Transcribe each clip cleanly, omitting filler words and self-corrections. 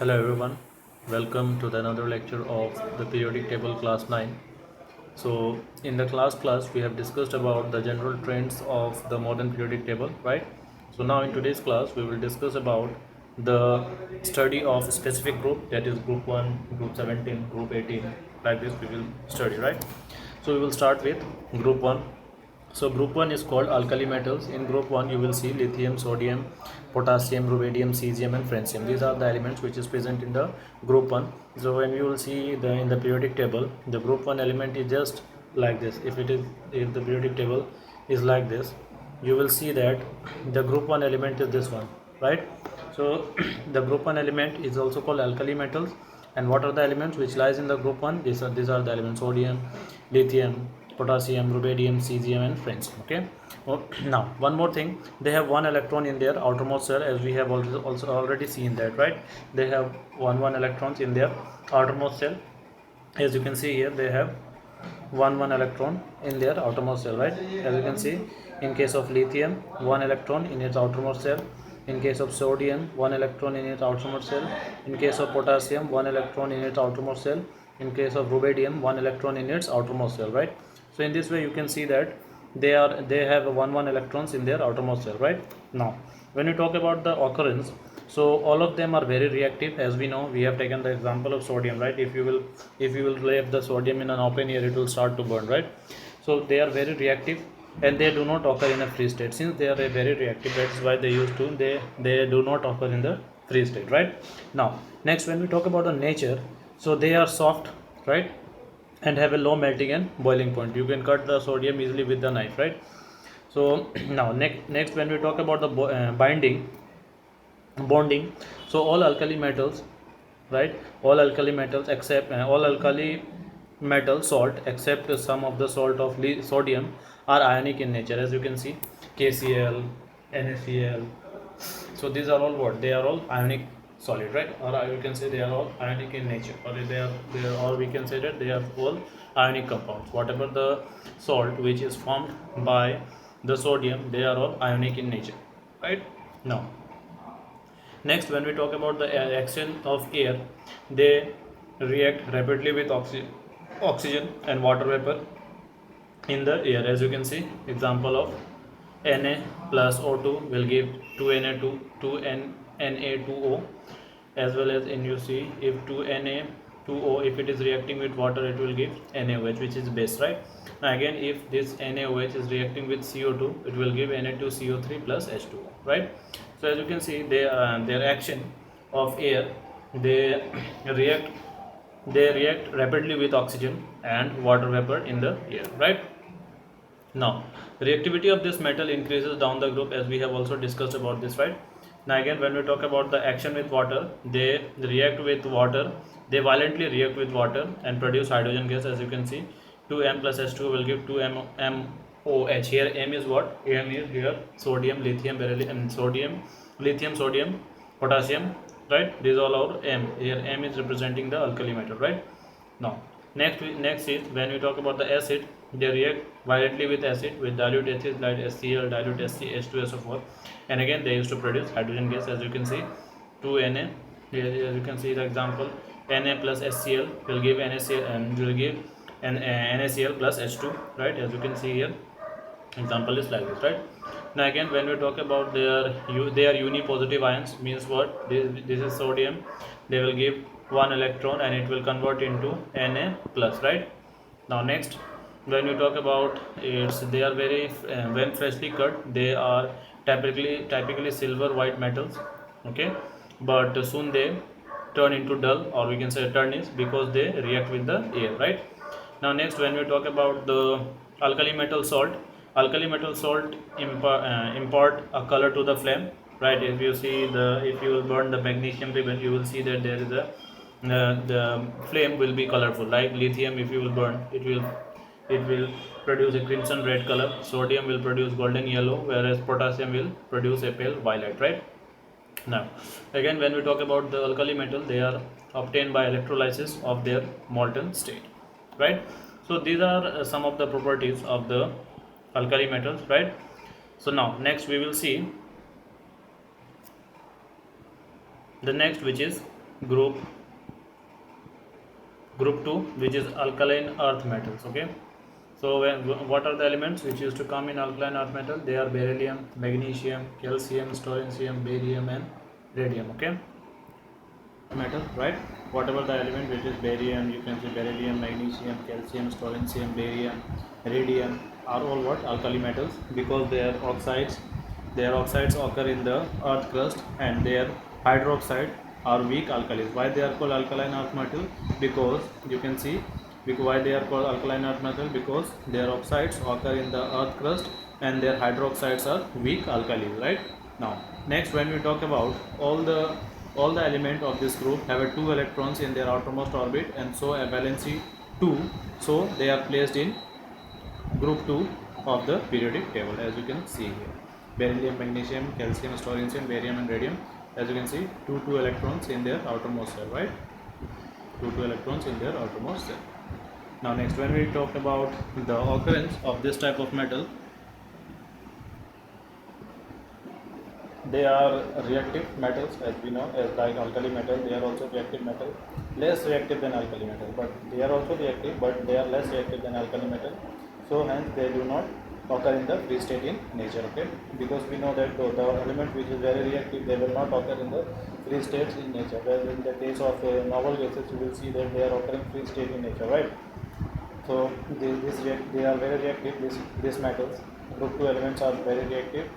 Hello everyone, welcome to the another lecture of the periodic table class 9. So in the class we have discussed about the general trends of the modern periodic table, right? So now in today's class we will discuss about the study of specific group, that is group 1, group 17, group 18, like this we will study, right? So we will start with group 1. So group 1 is called alkali metals. In group 1 you will see lithium, sodium, potassium, rubidium, cesium and francium. These are the elements which is present in the group 1. So when you will see in the periodic table, the group 1 element is just like this. If the periodic table is like this, you will see that the group 1 element is this one, right? So the group 1 element is also called alkali metals. And what are the elements which lies in the group 1? These are the elements: sodium, lithium, potassium, rubidium, cesium and francium. Okay. Now one more thing, they have one electron in their outermost shell, as we have also already seen that, right? They have one electrons in their outermost shell. As you can see here, they have one electron in their outermost shell, right? As you can see, in case of lithium, one electron in its outermost shell. In case of sodium, one electron in its outermost shell. In case of potassium, one electron in its outermost shell. In case of rubidium, one electron in its outermost shell, right? So in this way you can see that they have one electrons in their outermost shell, right? Now when you talk about the occurrence, so all of them are very reactive. As we know, we have taken the example of sodium, right? If you will leave the sodium in an open air, it will start to burn, right? So they are very reactive, and they do not occur in a free state. Since they are very reactive, that's why they do not occur in the free state, right? Now next, when we talk about the nature, so they are soft, right, and have a low melting and boiling point. You can cut the sodium easily with the knife, right? So now next when we talk about the bonding, so all alkali metals, right, all alkali metals except all alkali metal salt except some of the salt of sodium are ionic in nature. As you can see, KCl, NaCl, so these are all what? They are all ionic solid, right? Or you can say they are all ionic in nature, or they are, or we can say that they are all ionic compounds. Whatever the salt which is formed by the sodium, they are all ionic in nature, right? Now next, when we talk about the action of air, they react rapidly with oxygen and water vapor in the air. As you can see, example of Na plus O2 will give 2Na2 2Na2O, as well as in you see, if 2Na2O, if it is reacting with water, it will give NaOH, which is base, right? Now again, if this NaOH is reacting with CO2, it will give Na2CO3 plus H2O, right? So as you can see, their action of air, they react react rapidly with oxygen and water vapor in the air, right? Now reactivity of this metal increases down the group, as we have also discussed about this, right? Now again, when we talk about the action with water, they react with water, they violently react with water and produce hydrogen gas. As you can see, 2m plus H2 will give 2MOH. Here M is what? M is here sodium, lithium, beryllium, and sodium, lithium, sodium, potassium, right? These all are M. Here M is representing the alkali metal, right? Now next is when we talk about the acid, they react violently with acid, with dilute acid like HCl, dilute H2SO4, and again they used to produce hydrogen gas. As you can see, 2Na. Here as you can see the example, Na plus HCl will give NaCl and will give NaCl plus H2, right? As you can see here, example is like this, right? Now again, when we talk about they are unipositive ions, means what? This is sodium, they will give one electron and it will convert into Na plus, right? Now next, when we talk about they are very when freshly cut, they are typically silver white metals, okay, but soon they turn into dull, or we can say tarnish, because they react with the air, right? Now next, when we talk about the alkali metal salt, alkali metal salt impart a color to the flame, right? If you see if you will burn the magnesium ribbon, you will see that there is the flame will be colorful. Like lithium, if you will burn, it will produce a crimson red color. Sodium will produce golden yellow, whereas potassium will produce a pale violet, right? Now again, when we talk about the alkali metal, they are obtained by electrolysis of their molten state, right? So these are some of the properties of the alkali metals, right? So now next we will see the next, which is group group 2, which is alkaline earth metals. Okay, so what are the elements which used to come in alkaline earth metal? They are beryllium, magnesium, calcium, strontium, barium, and radium. Okay, metal, right? Whatever the element which is barium, you can say beryllium, magnesium, calcium, strontium, barium, radium are all what? Alkali metals, because their oxides occur in the earth crust, and their hydroxide are weak alkalis. Why they are called alkaline earth metal? Because you can see, because why they are called alkaline earth metal? Because their oxides occur in the earth crust, and their hydroxides are weak alkalis, right? Now next, when we talk about all the element of this group have a 2 electrons in their outermost orbit, and so a valency 2, so they are placed in group 2 of the periodic table, as you can see here. Beryllium, magnesium, calcium, strontium, barium, and radium, as you can see, two electrons in their outermost cell, right? Two electrons in their outermost cell. Now next, when we talk about the occurrence of this type of metal, they are reactive metals, as we know, as like alkali metal. They are also reactive metal, less reactive than alkali metal, but they are also reactive, but they are less reactive than alkali metal. So hence they do not occur in the free state in nature. Okay, because we know that the element which is very reactive, they will not occur in the free states in nature. Whereas in the case of noble gases, you will see that they are occurring free state in nature, right? So they are very reactive. These metals, group 2 elements are very reactive.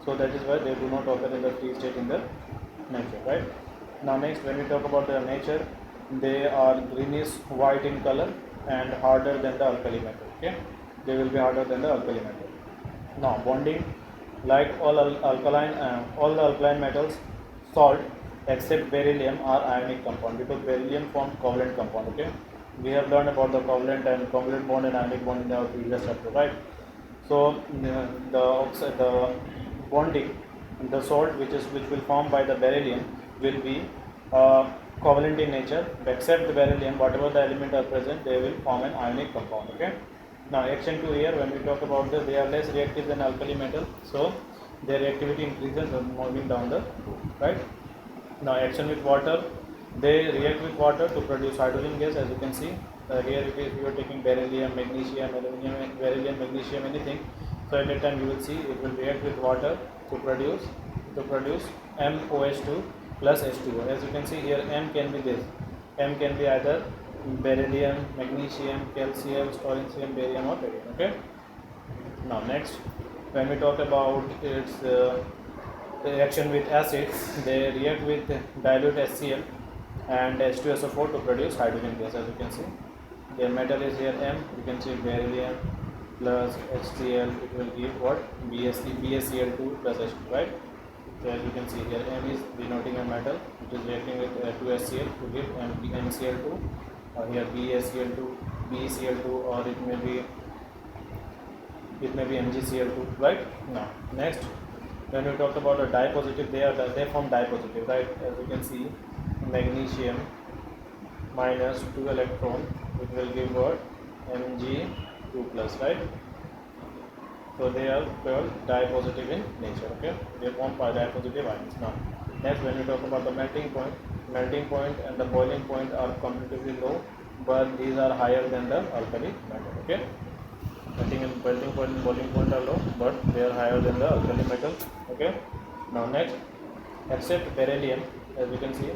So that is why they do not occur in the free state in the nature, right? Now next, when we talk about their nature, they are greenish white in color and harder than the alkali metal. Okay, they will be harder than the alkali metal. Now bonding, like all the alkaline metals, salt except beryllium are ionic compound, because beryllium forms covalent compound. Okay, we have learned about the covalent bond and ionic bond in our previous chapter, right? So the bonding, the salt which will form by the beryllium will be covalent in nature. Except the beryllium, whatever the element are present, they will form an ionic compound. Okay. Now action to air, when we talk about this, they are less reactive than alkali metal, so their reactivity increases moving down the route, right? Now action with water, they react with water to produce hydrogen gas, as you can see. Here if you are taking beryllium, magnesium, aluminum, beryllium, magnesium, anything, so at that time you will see it will react with water to produce MOH2 plus H2O. As you can see here, M can be this. M can be either beryllium, magnesium, calcium, strontium, barium, or radium. Okay. Now next, when we talk about its reaction with acids, they react with dilute HCl and H2SO4 to produce hydrogen gas. As you can see, their metal is here M. You can see beryllium plus HCl, it will give what? BaCl2 plus H2, right? So as you can see here, M is denoting a metal which is reacting with 2HCl to give MCl2, or here BaCl2, BeCl2, or it may be MgCl2, right? Now next, when we talk about a dipositive, they form dipositive, right? As you can see, magnesium minus 2 electron, it will give what? Mg2 plus, right? So they are called dipositive in nature. Okay, they form dipositive ions. Now next, when we talk about the melting point and the boiling point are comparatively low, but these are higher than the alkali metal. Okay, melting point and boiling point are low, but they are higher than the alkali metal. Okay. Now next, except beryllium, as you can see,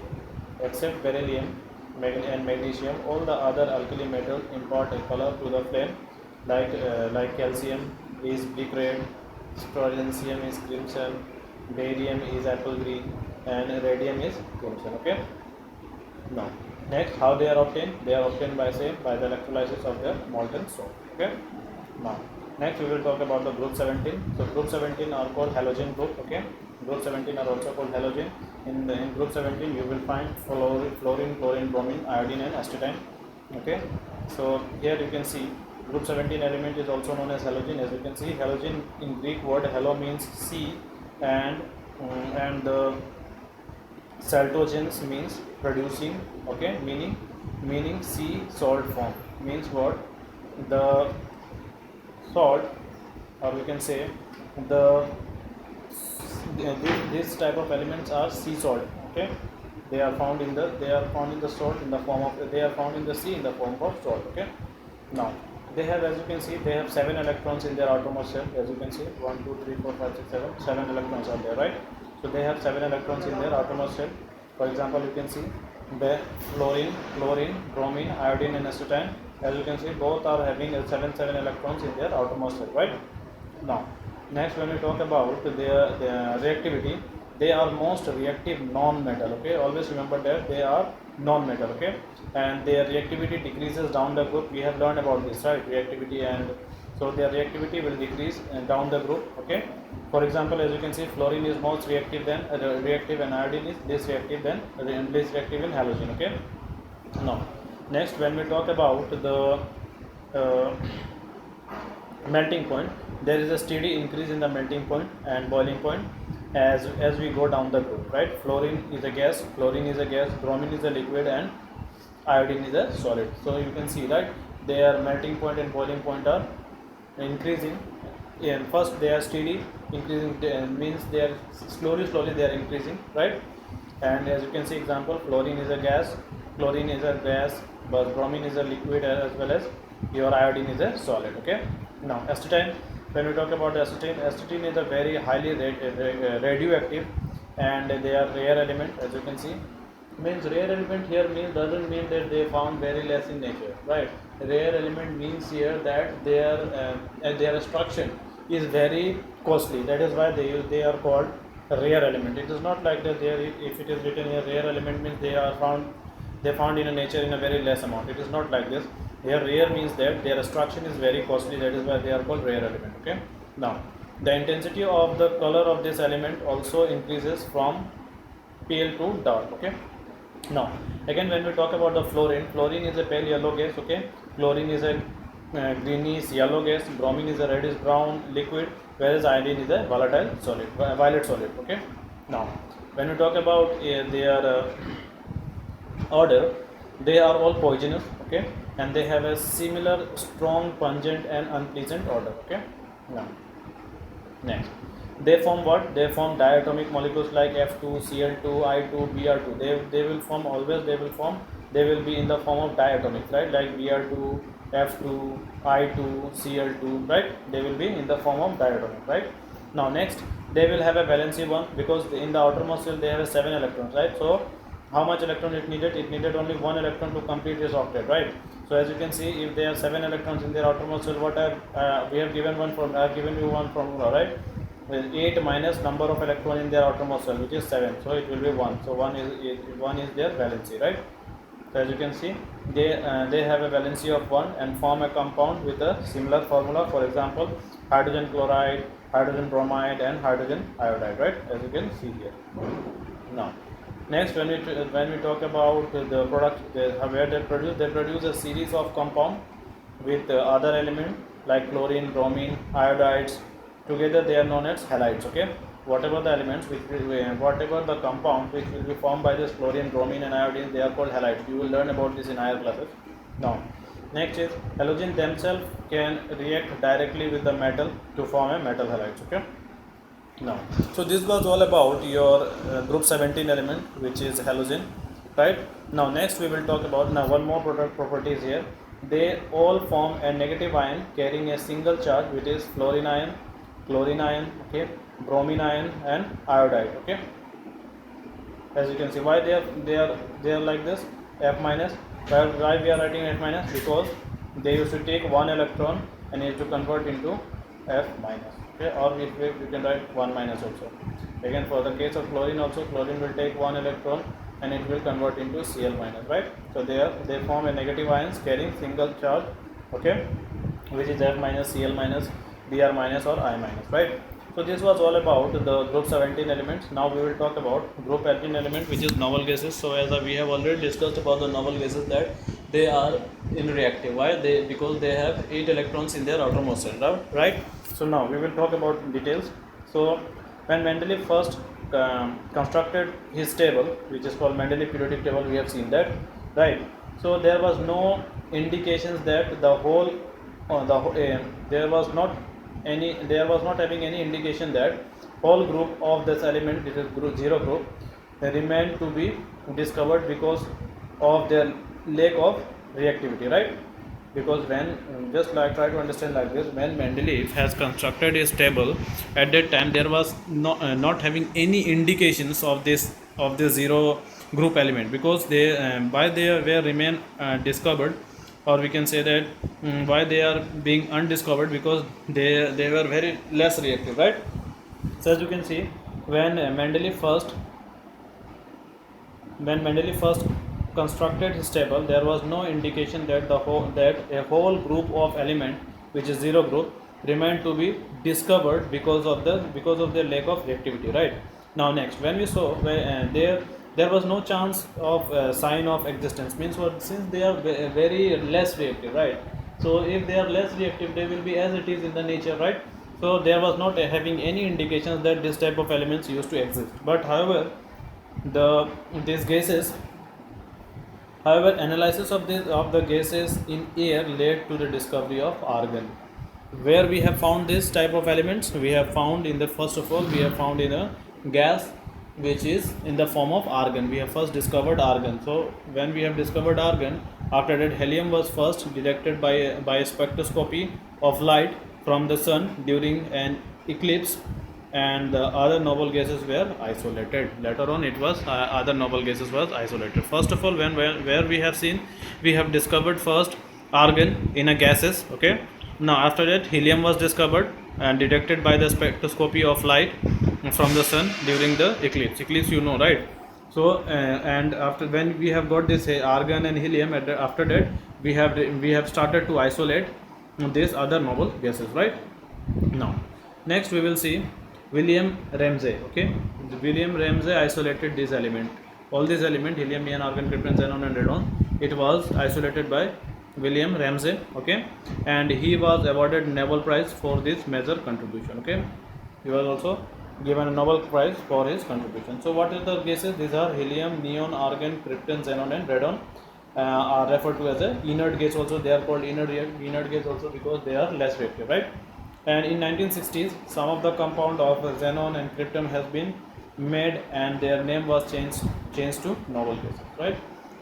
except beryllium and magnesium, all the other alkali metals impart a color to the flame, like calcium is brick red, strontium is crimson, barium is apple green, and radium is crimson. Okay. Now next, how they are obtained? They are obtained by the electrolysis of the molten salt. Okay. Now next we will talk about the group 17. So group 17 are called halogen group. Okay, group 17 are also called halogen. In group 17 you will find fluorine, chlorine, bromine, iodine, and astatine. Okay, so here you can see group 17 element is also known as halogen. As you can see, halogen in Greek word halo means sea, and the saltogens means producing. Okay, meaning sea salt form, means what? The salt, or we can say the this type of elements are sea salt. Okay, They are found in the salt in the form of, they are found in the sea in the form of salt. Okay. Now they have, as you can see, they have 7 electrons in their outermost shell. As you can see, 1 2 3 4 5 6 7, 7 electrons are there, right? So they have 7 electrons in their outermost shell. For example, you can see the fluorine, bromine, iodine and acetylene. As you can see, both are having 7 electrons in their outermost shell, right? Now, next when we talk about their reactivity, they are most reactive non-metal. Okay, always remember that they are non-metal. Okay, and their reactivity decreases down the group. We have learned about this, right? Reactivity, and so their reactivity will decrease down the group. Okay, for example, as you can see, fluorine is most reactive than reactive, and iodine is less reactive than less reactive in halogen. Okay, now next when we talk about the uh, melting point, there is a steady increase in the melting point and boiling point as we go down the group, right? Fluorine is a gas, bromine is a liquid, and iodine is a solid. So you can see, right, their melting point and boiling point are increasing. And first they are steady increasing, means they are slowly they are increasing, right? And as you can see, example, fluorine is a gas, but bromine is a liquid, as well as your iodine is a solid. Okay. Now acetylene, when we talk about acetylene is a very highly radioactive, and they are rare element. As you can see, means rare element here means, doesn't mean that they found very less in nature, right? Rare element means here that their extraction is very costly. That is why they are called rare element. It is not like that there, if it is written here rare element means they found in a nature in a very less amount. It is not like this. Here rare means that their extraction is very costly. That is why they are called rare element. Okay. Now the intensity of the color of this element also increases from pale to dark. Okay. Now again when we talk about the fluorine is a pale yellow gas. Okay. Chlorine is a greenish yellow gas, bromine is a reddish brown liquid, whereas iodine is a violet solid. Okay. Now when we talk about their order, they are all poisonous. Okay, and they have a similar strong, pungent and unpleasant odor. Okay. Now next, they form what? They form diatomic molecules like F2, Cl2, I2, Br2. They will be in the form of diatomics, right? Like Br2, F2, I2, Cl2, right? They will be in the form of diatomic, right? Now next, they will have a valency bond, because in the outermost shell they have 7 electrons, right? So how much electron it needed? It needed only 1 electron to complete this octet, right? So as you can see, if they have 7 electrons in their outermost shell, we have given I have given you one formula, right? With 8 minus number of electron in their outermost shell, which is 7, so it will be 1. So 1 is their valency, right? So as you can see, they have a valency of 1 and form a compound with a similar formula. For example, hydrogen chloride, hydrogen bromide, and hydrogen iodide, right? As you can see here. Now next, when we talk about the product, where they produce a series of compound with other element like chlorine, bromine, iodides. Together they are known as halides. Okay, whatever the elements whatever the compound which will be formed by this chlorine, bromine and iodine, they are called halides. You will learn about this in higher classes. Now next is halogen themselves can react directly with the metal to form a metal halides. Okay. Now, so this was all about your group 17 element, which is halogen, right? Now next we will talk about one more product properties here. They all form a negative ion carrying a single charge, which is fluorine ion, chlorine ion, okay, bromine ion and iodide. Okay, as you can see, why they are like this, F minus. Why we are writing F minus? Because they used to take 1 electron and used to convert into F minus. Okay, or if you can write 1 minus also. Again, for the case of chlorine also, chlorine will take 1 electron and it will convert into Cl minus, right? So they form a negative ions carrying single charge, okay, which is F minus, Cl minus, Br minus or I minus, right? So this was all about the group 17 elements. Now we will talk about group 18 element, which is noble gases. So as we have already discussed about the noble gases, that they are reactive. Why? Because they have 8 electrons in their outermost shell, right? So now we will talk about details. So when Mendeleev first constructed his table, which is called Mendeleev periodic table, we have seen that, right? So there was no indications that there was not having any indication that whole group of this element, this is group 0 group, remained to be discovered because of their lack of reactivity, right? Because when just like try to understand like this, when Mendeleev has constructed his table, at that time there was not having any indications of this zero group element, because they by they were remain discovered, or we can say that why they are being undiscovered, because they were very less reactive, right? So as you can see, when Mendeleev first constructed his table, there was no indication that a whole group of element, which is zero group, remained to be discovered because of their lack of reactivity. Right now, next when we saw there was no chance of sign of existence. Means what? Since they are very less reactive, right? So if they are less reactive, they will be as it is in the nature, right? So there was not having any indications that this type of elements used to exist. But however, these gases, however, analysis of the gases in air led to the discovery of argon. Where we have found this type of elements? We have found in the first of all we have found in a gas which is in the form of argon. We have first discovered argon. So when we have discovered argon, after that helium was first detected by a spectroscopy of light from the sun during an eclipse, and the other noble gases were isolated. Later on it was other noble gases was isolated. First of all, where we have seen, we have discovered first argon in a gases. Okay, now after that helium was discovered and detected by the spectroscopy of light from the sun during the eclipse, you know, right? So and after when we have got this argon and helium, after that we have started to isolate these other noble gases, right? Now next we will see William Ramsay. Okay, William Ramsay isolated this element. All these element, helium, neon, argon, krypton, xenon, and radon, it was isolated by William Ramsay. Okay, and he was awarded Nobel Prize for this major contribution. Okay, he was also given a Nobel Prize for his contribution. So what are the gases? These are helium, neon, argon, krypton, xenon, and radon. Are referred to as a inert gas. Also, they are called inert gas also because they are less reactive, right? And in 1960s, some of the compound of xenon and krypton has been made, and their name was changed to noble gases, right?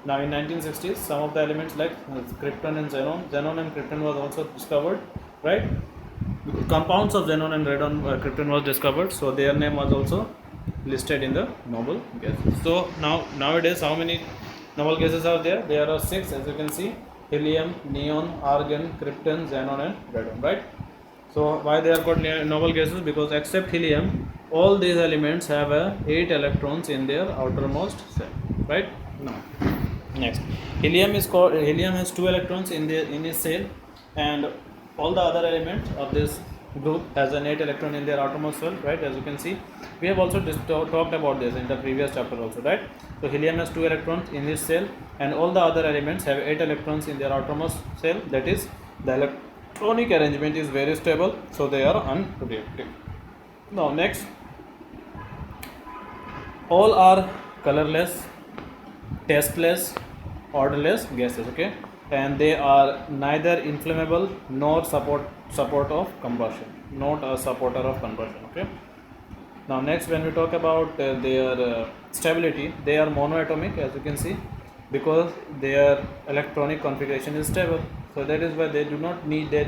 Now in 1960s, some of the elements like krypton and xenon and krypton was also discovered, right? Compounds of xenon and radon, krypton was discovered, so their name was also listed in the noble gases. So nowadays, how many noble gases are there? There are 6, as you can see: helium, neon, argon, krypton, xenon, and radon, right? So why they are called noble gases? Because except helium, all these elements have 8 electrons in their outermost cell, right? Now, next, helium has 2 electrons in its cell, and all the other elements of this group has an 8 electron in their outermost cell, right? As you can see, we have also talked about this in the previous chapter also, right? So helium has 2 electrons in its cell, and all the other elements have 8 electrons in their outermost cell. That is, the electronic arrangement is very stable, so they are unreactive. Now next, all are colorless, tasteless, odorless gases. Okay, and they are neither inflammable nor support of combustion, not a supporter of combustion. Okay, now next, when we talk about their stability, they are monoatomic, as you can see, because their electronic configuration is stable. So that is why they do not need, there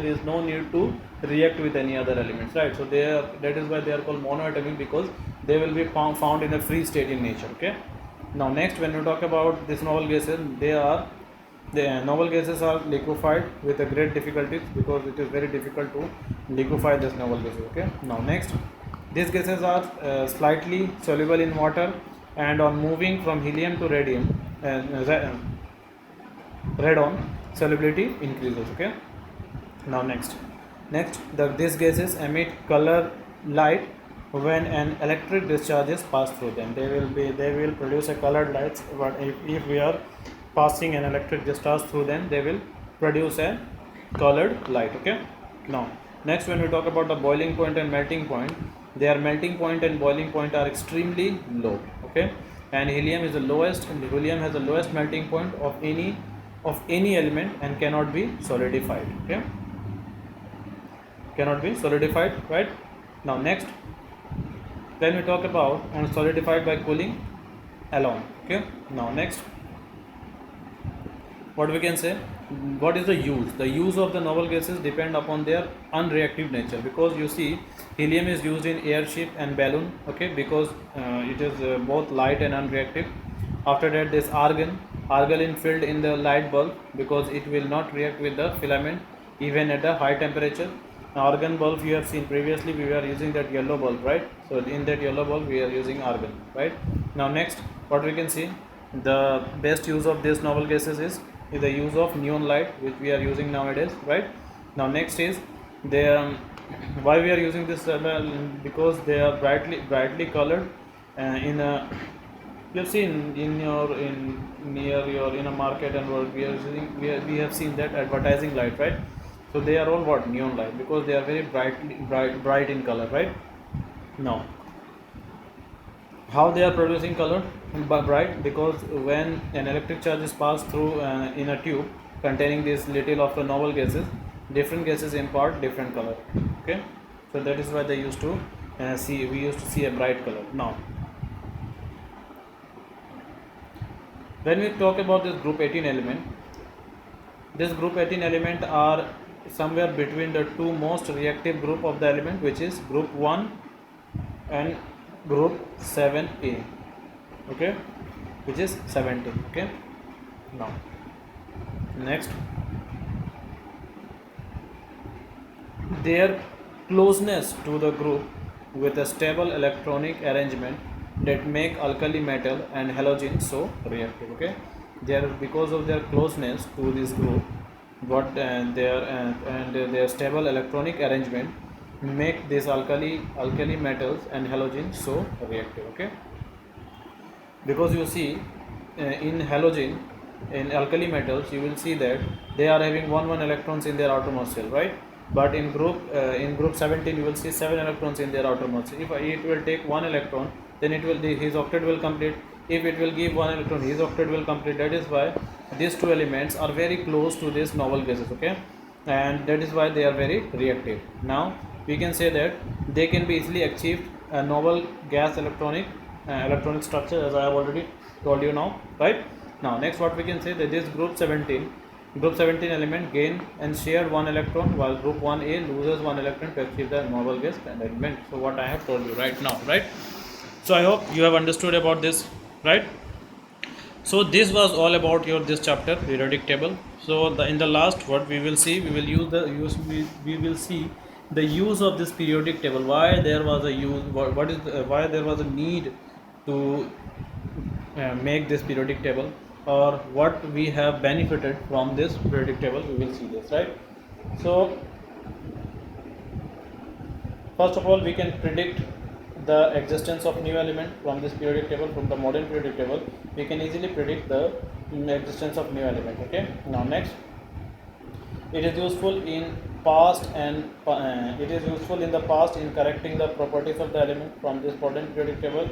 is no need to react with any other elements, right? So that is why they are called monoatomic, because they will be found in a free state in nature. Okay, now next, when we talk about these noble gases, the noble gases are liquefied with a great difficulty, because it is very difficult to liquefy this noble gases. Okay, now next, these gases are slightly soluble in water, and on moving from helium to radon, solubility increases. Okay, now next, these gases emit color light when an electric discharges pass through them. They will produce a colored lights, but if we are passing an electric discharge through them, they will produce a colored light. Okay, now next, when we talk about the boiling point and melting point, their melting point and boiling point are extremely low. Okay, and helium has the lowest melting point of any element, and cannot be solidified. Okay, cannot be solidified, right? Now next, when we talk about solidified by cooling, alone. Okay, now next, what we can say, what is the use of the noble gases depend upon their unreactive nature, because you see helium is used in airship and balloon, okay, because it is both light and unreactive. After that, this argon filled in the light bulb, because it will not react with the filament even at a high temperature. Now, argon bulb you have seen previously, we were using that yellow bulb, right? So in that yellow bulb we are using argon, right? Now next, what we can see, the best use of these noble gases is the use of neon light, which we are using nowadays, right? Now next is they why we are using this, because they are brightly colored, in a, you have seen in your in near your in a market and world, we are using, we have seen that advertising light, right? So they are all what, neon light, because they are very bright in color, right? Now, how they are producing color bright, because when an electric charge is passed through in a tube containing this little of the noble gases, different gases impart different color, okay? So that is why they used to we used to see a bright color. Now, when we talk about this group 18 element, this group 18 element are somewhere between the two most reactive group of the element, which is group 1 and group 7a, okay, which is 17, okay. Now next, their closeness to the group with a stable electronic arrangement that make alkali metal and halogen so reactive, okay. They are, because of their closeness to this group, what their stable electronic arrangement make these alkali metals and halogen so reactive, okay. Because you see, in halogen, in alkali metals, you will see that they are having one electrons in their outermost shell, right? But in group 17, you will see 7 electrons in their outermost shell. If it will take 1 electron, then it will, his octet will complete. If it will give 1 electron, his octet will complete. That is why these two elements are very close to these noble gases, okay, and that is why they are very reactive. Now we can say that they can be easily achieved a noble gas electronic structure, as I have already told you now, right? Now next, what we can say, that this group 17 element gain and share 1 electron, while group 1a loses 1 electron to achieve the noble gas element. So what I have told you right now, right? So I hope you have understood about this, right? So this was all about your this chapter, periodic table. So in the last, what we will see, we will see the use of this periodic table. Why there was a use? What is why there was a need to make this periodic table, or what we have benefited from this periodic table. We will see this, right? So first of all, we can predict the existence of new element from this periodic table. From the modern periodic table, we can easily predict the existence of new element, okay. Now next, it is useful in past and it is useful in the past in correcting the properties of the element from this modern periodic table.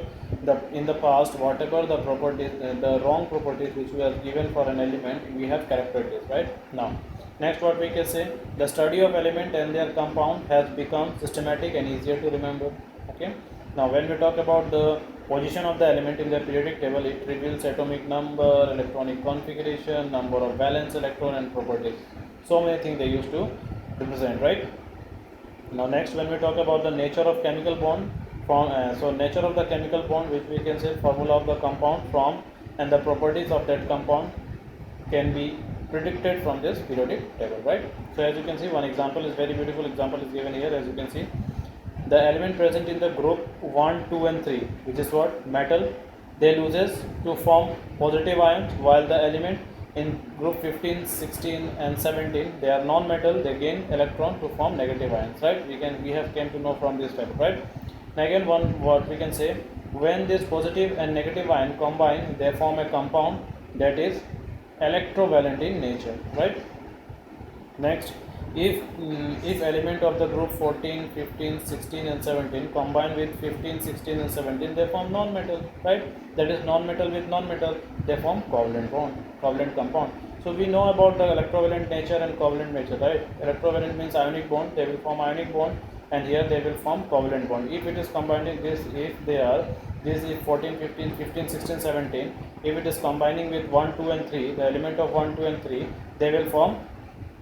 In the past, whatever the properties, the wrong properties which were given for an element, we have corrected this, right? Now next, what we can say, the study of element and their compound has become systematic and easier to remember, okay. Now when we talk about the position of the element in the periodic table, it reveals atomic number, electronic configuration, number of valence electron, and properties. So many things they used to represent, right? Now next, when we talk about the nature of chemical bond, so nature of the chemical bond, which we can say formula of the compound from, and the properties of that compound can be predicted from this periodic table, right? So as you can see, one example is very beautiful example is given here. As you can see, the element present in the group 1, 2 and 3, which is what, metal, they loses to form positive ions, while the element in group 15, 16 and 17, they are non-metal, they gain electron to form negative ions, right? We have came to know from this table, right? Now again, what we can say, when this positive and negative ion combine, they form a compound that is electrovalent in nature, right? Next, if element of the group 14, 15, 16 and 17 combine with 15, 16 and 17, they form non-metal, right? That is non-metal with non-metal, they form covalent compound. So we know about the electrovalent nature and covalent nature, right? Electrovalent means ionic bond, they will form ionic bond, and here they will form covalent bond. If it is combining this, if they are this is 14, 15, 15, 16, 17. If it is combining with 1, 2 and 3, the element of 1, 2 and 3, they will form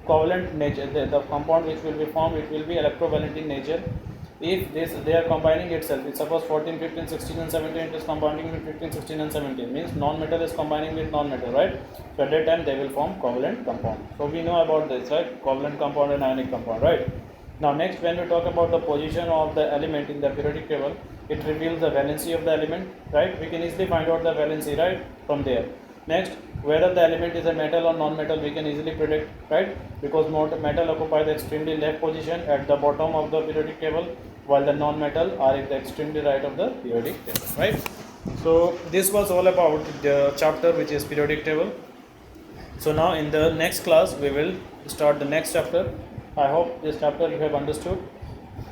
covalent nature. The compound which will be formed, it will be electrovalent in nature. If this they are combining itself, it's suppose 14, 15, 16 and 17, it is combining with 15, 16 and 17, means non-metal is combining with non-metal, right? So at that time they will form covalent compound. So we know about this, right? Covalent compound and ionic compound, right? Now next, when we talk about the position of the element in the periodic table, it reveals the valency of the element, right? We can easily find out the valency, right, from there. Next, whether the element is a metal or non-metal, we can easily predict, right? Because metal occupy the extremely left position at the bottom of the periodic table, while the non-metal are at the extremely right of the periodic table, right? So this was all about the chapter which is periodic table. So now in the next class we will start the next chapter. I hope this chapter you have understood,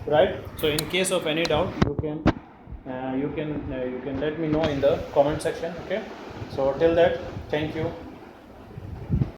right? So in case of any doubt, you can let me know in the comment section. Okay. So till that, thank you.